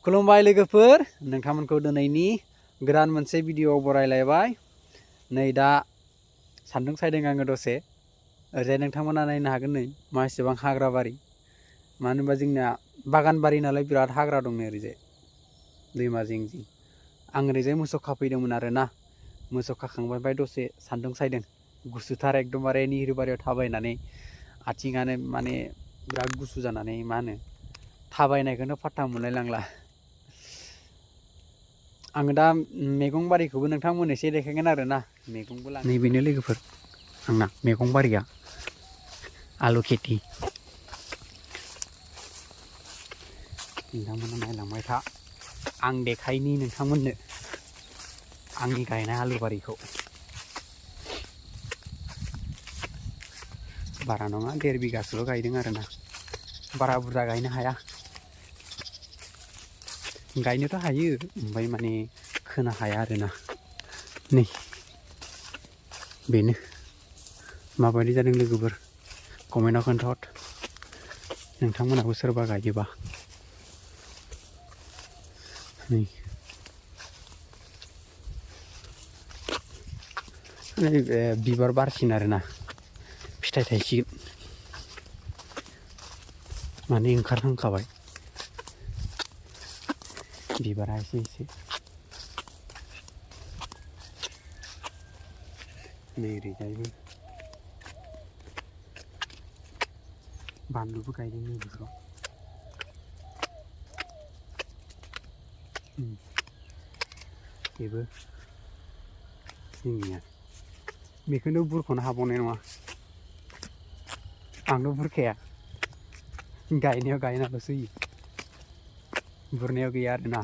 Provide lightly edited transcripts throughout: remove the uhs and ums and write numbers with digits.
खुलुमबाय लोगोफोर, नोंथांमोनखौ दिनैनि गोदान मोनसे भिडिअ बरायलायबाय। नै दा सान्दुं सायदों आङो दसे। ओरैजाय नोंथांमोना नायनो हागोन नै मा एसेबां हाग्रा बारि। मानो होनबा जोंना बागान बारि नालाय बिराद हाग्रा दं नै ओरैजाय दैमा जिं जिं। आं ओरैजाय मोसौ खाफैदोंमोन आरोना। मोसौ खाखांबाय ओमफ्राय दसे सान्दुं सायदों। गुसुथार एकदमबारे निहिरबारियाव थाबायनानै आथिङानो माने बिराद गुसु जानानै मा होनो थाबायनायखौनो फात्ता मोनलाय लांला। आङो दा मैगं बारिखौबो नोंथांमोननो एसे देखायगोन आरोना। मैगंबो नैबेनो लोगोफोर आंना मैगं बारिया आलु खेथि। नोंथांमोना नायलांबाय था, आं देखायनि नोंथांमोननो आंनि गायनाय आलु बारिखौ। बारा नङा 1.5 बिगासोल' गायदों आरोना, बारा बुरजा गायनो हाया। गायनोथ' हायो ओमफ्राय माने खोनो हाया आरोना। नै बेनो माबायदि जादों लोगोफोर, कमेन्टआव खोन्थाहर नोंथांमोनाबो सोरबा गायोबा। नै बिबार बारसिन आरोना, फिथाइ थायसिगोन माने ओंखारहांखाबाय बिबारा एसे एसे। नै ओरैजायबो बानलुबो गायदों नै बेफोराव। बेबो जोंनिया बेखौनो बुरख'नो हाबावनाय नङा। आंथ' बुरखाया, गायनायाव गायनाल'सो होयो, बुरनायाव गैया आरोना।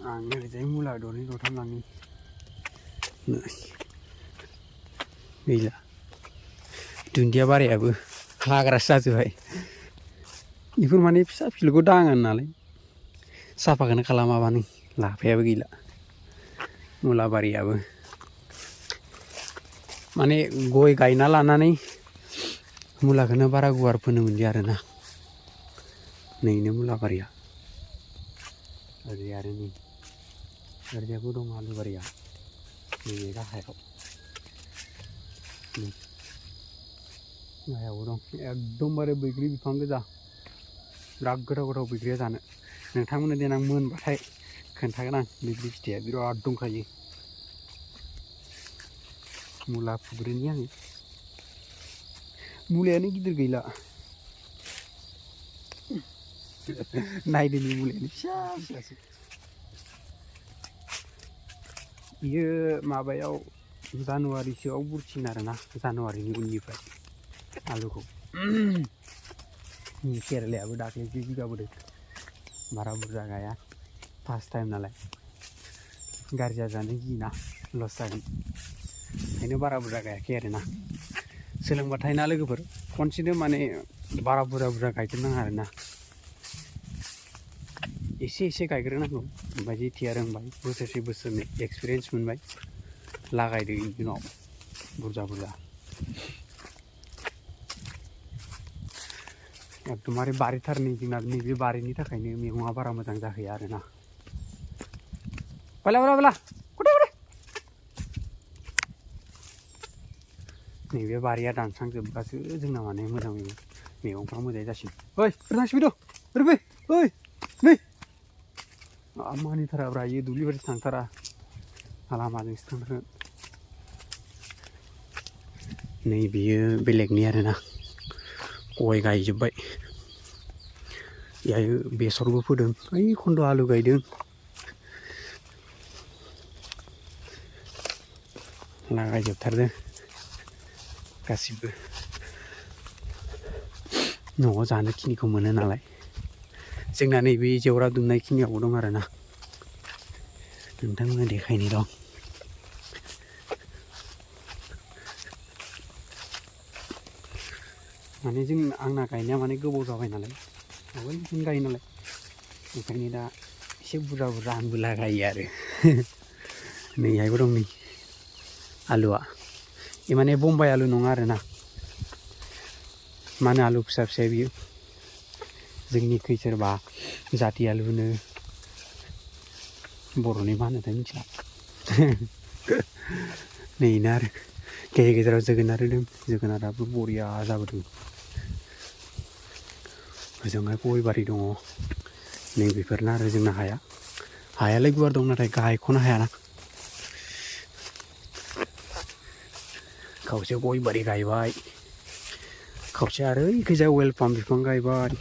आं ओरैजाय मुला दरनै दरथाम लाङो, गैला। दुन्दिया बारियाबो हाग्रासो जाजोब्बाय। बेफोर माने फिसा फिलौखौ दाङा नालाय साफाखौनो खालामाबानो। लाफायाबो गैला, मुला बारियाबो माने गय गायना लानानै मुलाखौनो बारा गुवार फोनो मोनलिया आरोना। नैनो मुला बारिया ओरै आरो नै ओरैजायबो दं आलु बारिया नैबे गाहायाव। गाहायावबो दं एकदमबारे बैग्रि बिफां गोजा, बिराद गोथाव गोथाव बैग्रिया जानो। नोंथांमोननो देनां मोनबाथाय खोन्थागोन आं। बैग्रि फिथाइया बिराद दंखायो। मुला फुग्रिनि आङो, मुलायानो गिदिर गैला। नायदोनि मुलायानो फिसा फिसासो। बियो माबायाव जानुवारिसोआव बुरसिगोन आरोना, जानुवारिनि उननिफ्राय आलुखौ। केरेलायाबो दाख्लै 2 बिगा बोदों, बारा बुरजा गाया, फार्स्ट टाइम नालाय गाज्रि जाजानो गियोना लस जागोन, ओंखायनो बारा बुरजा गायाखै आरोना। सोलोंबाथाय ना लोगोफोर खनसेनो माने बारा बुरजा बुरजा गायजोबनाङा आरोना। एसे एसे गायग्रोनांगौ, ओमफ्राय जेथिया रोंबाय बोसोरसे बोसोरनै एक्सपिरियेन्स मोनबाय लागायदो बेनि उनाव बुरजा बुरजा। एकदमबारे बारिथारनि जोंना नैबे बारिनि थाखायनो मैगङा बारा मोजां जाहैया आरोना। बला बला बला कुटे कुटे। नैबे बारिया दानस्रांजोबबासो जोंना माने मोजां मैगंफ्रा मोजाङै जासिगोन। ओइ ओरै थांसिगौ ओरै फै, ओइ नै मानिथाराब्रा इयो दुब्लि बारिसो थांथारा, लामाजोंसो थांथारगोन। नै बियो बेलेगनि आरोना, गय गायजोब्बाय। बेहाय बेसरबो फोदों, ओइ खन्द' आलु गायदों। लागायजोबथारदों गासिबो। न'आव जानो खिनिखौ मोनो नालाय। जोंना नैबे जेवरा दुमनाय खिनियावबो दं आरोना, नोंथांमोननो देखायनो दं। माने आंना गायनाया माने गोबाव जाबाय नालाय, आगोलनिफ्रायनो गायो नालाय, ओंखायनो दा एसे बुरजा बुरजा आंबो लागायो आरो। नैहायबो दं नै आलुआ, बे माने बम्बाइ आलु नङा आरोना। मा होनो आलु फिसा फिसा बियो, जोंनिखै सोरबा जाथि आलुनो बर'नि मा होनोथाय मिथिला नैना आरो गेजेर गेजेराव जोगोनार होदों जोगोनाराबो बरिया जाबोदों ओजोंहाय गय बारि दङ नैबेफोरनो आरो जोंना हायालाय गुवार दं नाथाय गायख'नो हायाना खावसे गय बारि गायबाय खावसे आरो ओइखैजा वेलपाम बिफां गायबाय